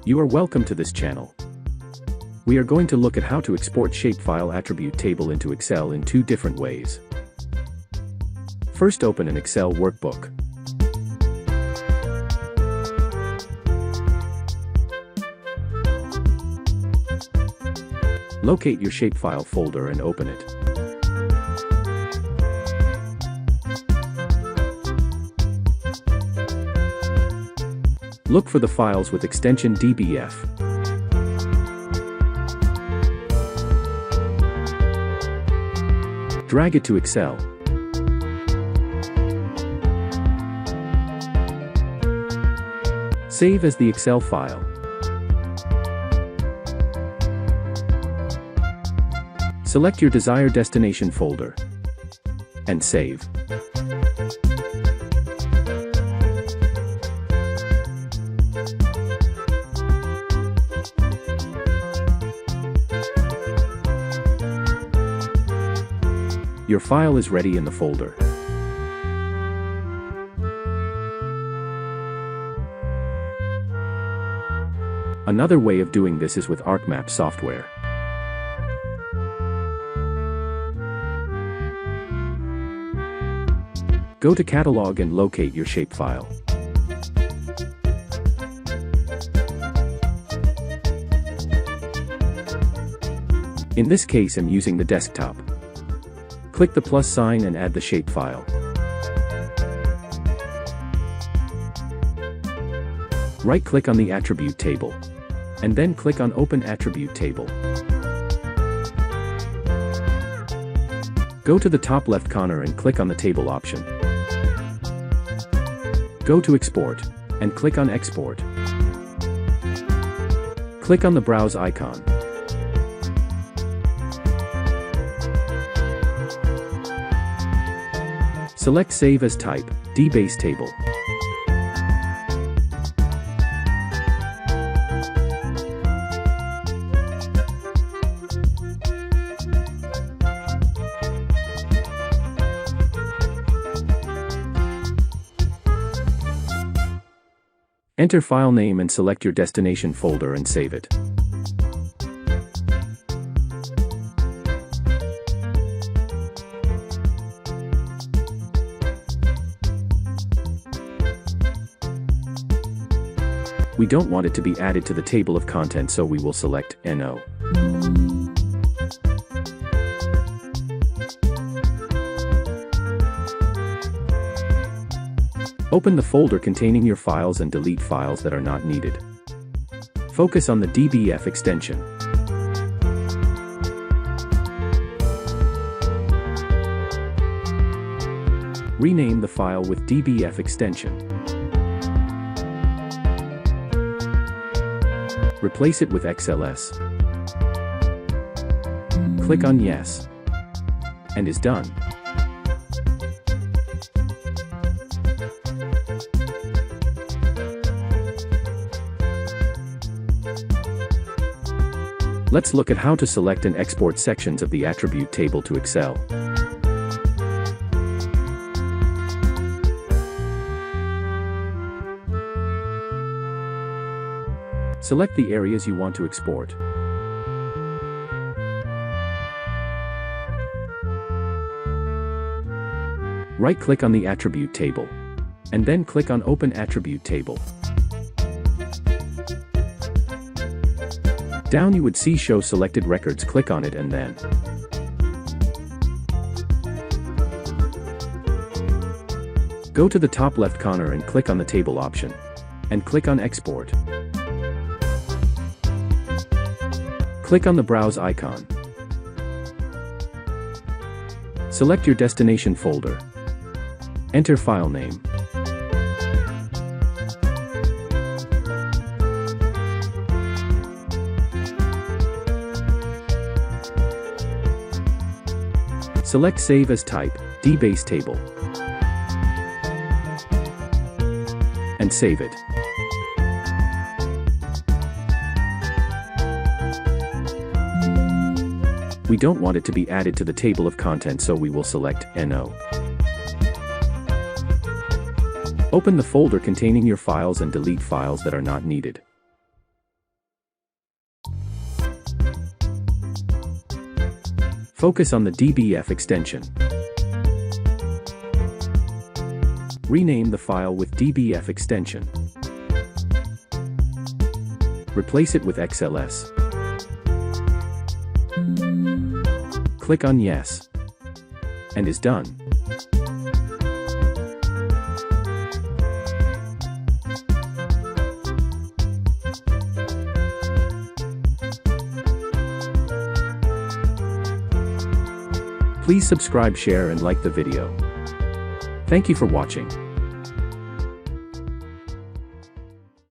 You are welcome to this channel. We are going to look at how to export Shapefile attribute table into Excel in two different ways. First, open an Excel workbook. Locate your Shapefile folder and open it. Look for the files with extension DBF. Drag it to Excel. Save as the Excel file. Select your desired destination folder and save. Your file is ready in the folder. Another way of doing this is with ArcMap software. Go to Catalog and locate your shapefile. In this case, I'm using the desktop. Click the plus sign and add the shapefile. Right-click on the attribute table, and then click on Open Attribute Table. Go to the top left corner and click on the Table option. Go to Export, and click on Export. Click on the Browse icon. Select Save as Type, DBase Table. Enter file name and select your destination folder and save it. We don't want it to be added to the table of contents, so we will select No. Open the folder containing your files and delete files that are not needed. Focus on the DBF extension. Rename the file with DBF extension. Replace it with XLS. Click on Yes. And is done. Let's look at how to select and export sections of the attribute table to Excel. Select the areas you want to export. Right-click on the attribute table, and then click on Open Attribute Table. Down you would see Show Selected Records. Click on it and then go to the top left corner and click on the Table option, and click on Export. Click on the Browse icon. Select your destination folder. Enter file name. Select Save as Type, DBase Table. And save it. We don't want it to be added to the table of contents, so we will select No. Open the folder containing your files and delete files that are not needed. Focus on the DBF extension. Rename the file with DBF extension. Replace it with XLS. Click on Yes. And is done. Please subscribe, share and like the video. Thank you for watching.